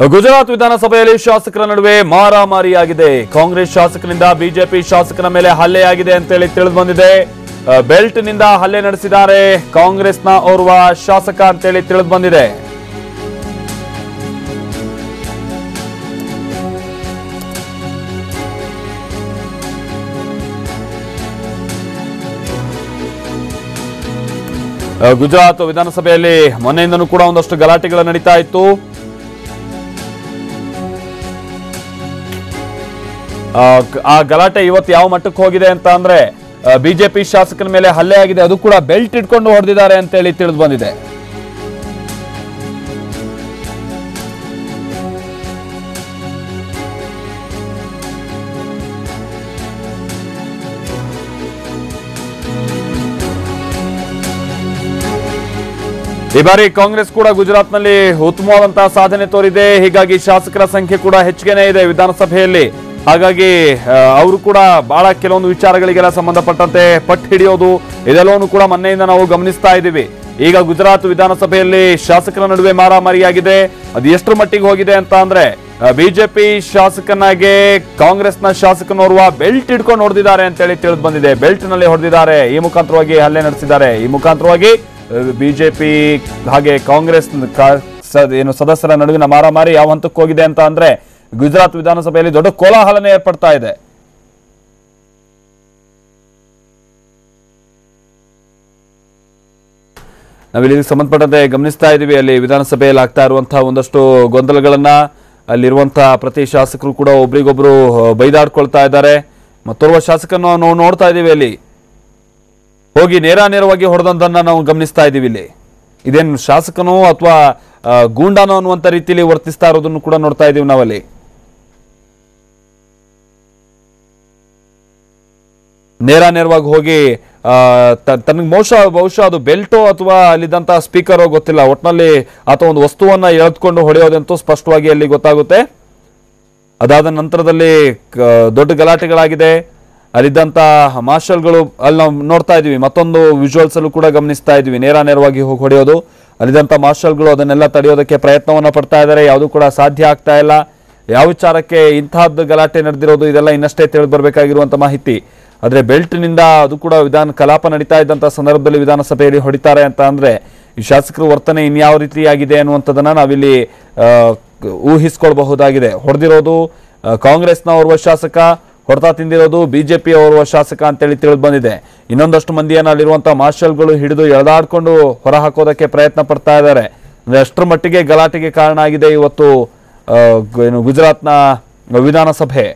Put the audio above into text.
ಗುಜರಾತ್ ವಿಧಾನಸಭೆಯಲ್ಲಿ ಶಾಸಕರ ನಡುವೆ ಮಾರಾಮಾರಿಯಾಗಿದೆ. ಕಾಂಗ್ರೆಸ್ ಶಾಸಕರಿಂದ ಬಿಜೆಪಿ ಶಾಸಕನ ಮೇಲೆ ಹಲ್ಲೆಯಾಗಿದೆ ಅಂತೇಳಿ ತಿಳಿದು ಬಂದಿದೆ. ಬೆಲ್ಟ್ ನಿಂದ ಹಲ್ಲೆ ನಡೆಸಿದ್ದಾರೆ ಕಾಂಗ್ರೆಸ್ನ ಓರ್ವ ಶಾಸಕ ಅಂತೇಳಿ ತಿಳಿದು ಬಂದಿದೆ. ಗುಜರಾತ್ ವಿಧಾನಸಭೆಯಲ್ಲಿ ಮೊನ್ನೆಯಿಂದನೂ ಕೂಡ ಒಂದಷ್ಟು ಗಲಾಟೆಗಳು ನಡೀತಾ ಇತ್ತು. ಆ ಗಲಾಟೆ ಇವತ್ತು ಯಾವ ಮಟ್ಟಕ್ಕೆ ಹೋಗಿದೆ ಅಂತ ಅಂದ್ರೆ ಬಿಜೆಪಿ ಶಾಸಕನ ಮೇಲೆ ಹಲ್ಲೆ ಆಗಿದೆ, ಅದು ಕೂಡ ಬೆಲ್ಟ್ ಇಟ್ಕೊಂಡು ಹೊಡೆದಿದ್ದಾರೆ ಅಂತೇಳಿ ತಿಳಿದು ಬಂದಿದೆ. ಈ ಬಾರಿ ಕಾಂಗ್ರೆಸ್ ಕೂಡ ಗುಜರಾತ್ನಲ್ಲಿ ಉತ್ತಮವಾದಂತಹ ಸಾಧನೆ ತೋರಿದೆ. ಹೀಗಾಗಿ ಶಾಸಕರ ಸಂಖ್ಯೆ ಕೂಡ ಹೆಚ್ಚಿಗೆನೇ ಇದೆ ವಿಧಾನಸಭೆಯಲ್ಲಿ. ಹಾಗಾಗಿ ಅವರು ಕೂಡ ಬಹಳ ಕೆಲವೊಂದು ವಿಚಾರಗಳಿಗೆಲ್ಲ ಸಂಬಂಧಪಟ್ಟಂತೆ ಪಟ್ಟು ಹಿಡಿಯೋದು ಇದೆಲ್ಲವನ್ನೂ ಕೂಡ ಮೊನ್ನೆಯಿಂದ ನಾವು ಗಮನಿಸ್ತಾ ಇದ್ದೀವಿ. ಈಗ ಗುಜರಾತ್ ವಿಧಾನಸಭೆಯಲ್ಲಿ ಶಾಸಕರ ನಡುವೆ ಮಾರಾಮಾರಿಯಾಗಿದೆ. ಅದು ಎಷ್ಟರ ಮಟ್ಟಿಗೆ ಹೋಗಿದೆ ಅಂತ ಅಂದ್ರೆ ಬಿಜೆಪಿ ಶಾಸಕನಾಗೆ ಕಾಂಗ್ರೆಸ್ನ ಶಾಸಕನೋರ್ವ ಬೆಲ್ಟ್ ಹಿಡ್ಕೊಂಡು ಹೊಡೆದಿದ್ದಾರೆ ಅಂತೇಳಿ ತಿಳಿದು ಬಂದಿದೆ. ಬೆಲ್ಟ್ ನಲ್ಲಿ ಹೊಡೆದಿದ್ದಾರೆ, ಈ ಮುಖಾಂತರವಾಗಿ ಹಲ್ಲೆ ನಡೆಸಿದ್ದಾರೆ. ಈ ಮುಖಾಂತರವಾಗಿ ಬಿಜೆಪಿ ಹಾಗೆ ಕಾಂಗ್ರೆಸ್ ಏನು ಸದಸ್ಯರ ನಡುವಿನ ಮಾರಾಮಾರಿ ಯಾವ ಹಂತಕ್ಕೆ ಹೋಗಿದೆ ಅಂತ ಅಂದ್ರೆ ಗುಜರಾತ್ ವಿಧಾನಸಭೆಯಲ್ಲಿ ದೊಡ್ಡ ಕೋಲಾಹಲನೆ ಏರ್ಪಡ್ತಾ ಇದೆ. ನಾವಿಲ್ಲಿ ಸಂಬಂಧಪಟ್ಟಂತೆ ಗಮನಿಸ್ತಾ ಇದ್ದೀವಿ. ಅಲ್ಲಿ ವಿಧಾನಸಭೆಯಲ್ಲಿ ಆಗ್ತಾ ಇರುವಂತಹ ಒಂದಷ್ಟು ಗೊಂದಲಗಳನ್ನ, ಅಲ್ಲಿರುವಂತಹ ಪ್ರತಿ ಶಾಸಕರು ಕೂಡ ಒಬ್ರಿಗೊಬ್ರು ಬೈದಾಡ್ಕೊಳ್ತಾ ಇದ್ದಾರೆ. ಮತ್ತೋರ್ವ ಶಾಸಕರನ್ನು ನಾವು ನೋಡ್ತಾ ಇದ್ದೀವಿ, ಅಲ್ಲಿ ಹೋಗಿ ನೇರವಾಗಿ ಹೊಡೆದನ್ನ ನಾವು ಗಮನಿಸ್ತಾ ಇದ್ದೀವಿ. ಇಲ್ಲಿ ಇದೇನು ಶಾಸಕನೋ ಅಥವಾ ಗೂಂಡಾನೋ ಅನ್ನುವಂತ ರೀತಿಯಲ್ಲಿ ವರ್ತಿಸ್ತಾ ಇರೋದನ್ನು ಕೂಡ ನೋಡ್ತಾ ಇದ್ದೀವಿ ನಾವಲ್ಲಿ. ನೇರವಾಗಿ ಹೋಗಿ ತನಗೆ ಬಹುಶಃ ಅದು ಬೆಲ್ಟೋ ಅಥವಾ ಅಲ್ಲಿದ್ದಂತಹ ಸ್ಪೀಕರೋ ಗೊತ್ತಿಲ್ಲ, ಒಟ್ಟಿನಲ್ಲಿ ಆತ ಒಂದು ವಸ್ತುವನ್ನ ಎಳೆದುಕೊಂಡು ಹೊಡೆಯೋದಂತೂ ಸ್ಪಷ್ಟವಾಗಿ ಅಲ್ಲಿ ಗೊತ್ತಾಗುತ್ತೆ. ಅದಾದ ನಂತರದಲ್ಲಿ ದೊಡ್ಡ ಗಲಾಟೆಗಳಾಗಿದೆ. ಅಲ್ಲಿದ್ದಂತ ಮಾರ್ಷಲ್ಗಳು ಅಲ್ಲಿ ನಾವು ನೋಡ್ತಾ ಇದೀವಿ, ಮತ್ತೊಂದು ವಿಜುವಲ್ಸ್ ಅಲ್ಲೂ ಕೂಡ ಗಮನಿಸ್ತಾ ಇದೀವಿ. ನೇರವಾಗಿ ಹೋಗಿ ಹೊಡೆಯೋದು, ಅಲ್ಲಿದ್ದಂತ ಮಾರ್ಷಲ್ಗಳು ಅದನ್ನೆಲ್ಲ ತಡೆಯೋದಕ್ಕೆ ಪ್ರಯತ್ನವನ್ನ ಪಡ್ತಾ ಇದ್ದಾರೆ. ಯಾವುದು ಕೂಡ ಸಾಧ್ಯ ಆಗ್ತಾ ಇಲ್ಲ. ಯಾವ ವಿಚಾರಕ್ಕೆ ಇಂತಹದ್ದು ಗಲಾಟೆ ನಡೆದಿರೋದು ಇದೆಲ್ಲ ಇನ್ನಷ್ಟೇ ತಿಳಿದು ಬರಬೇಕಾಗಿರುವಂತ ಮಾಹಿತಿ. ಆದ್ರೆ ಬೆಲ್ಟ್ ನಿಂದ ಅದು ಕೂಡ ಕಲಾಪ ನಡೀತಾ ಇದ್ದಂತ ಸಂದರ್ಭದಲ್ಲಿ ವಿಧಾನಸಭೆಯಲ್ಲಿ ಹೊಡಿತಾರೆ ಅಂತ ಅಂದ್ರೆ ಈ ಶಾಸಕರ ವರ್ತನೆ ಇನ್ಯಾವ ರೀತಿಯಾಗಿದೆ ಅನ್ನುವಂಥದ್ದನ್ನ ನಾವಿಲ್ಲಿ ಊಹಿಸ್ಕೊಳ್ಬಹುದಾಗಿದೆ. ಹೊಡೆದಿರೋದು ಕಾಂಗ್ರೆಸ್ನ ಓರ್ವ ಶಾಸಕ, ಹೊಡೆತ ತಿಂದಿರೋದು ಬಿಜೆಪಿ ಓರ್ವ ಶಾಸಕ ಅಂತೇಳಿ ತಿಳಿದು ಬಂದಿದೆ. ಇನ್ನೊಂದಷ್ಟು ಮಂದಿಯನ್ನ ಅಲ್ಲಿರುವಂತಹ ಮಾರ್ಷಲ್ಗಳು ಹಿಡಿದು ಎಳೆದಾಡ್ಕೊಂಡು ಹೊರ ಹಾಕೋದಕ್ಕೆ ಪ್ರಯತ್ನ ಪಡ್ತಾ ಇದ್ದಾರೆ. ಅಂದ್ರೆ ಅಷ್ಟರ ಮಟ್ಟಿಗೆ ಗಲಾಟೆಗೆ ಕಾರಣ ಆಗಿದೆ ಇವತ್ತು ಗುಜರಾತ್ನ ವಿಧಾನಸಭೆ.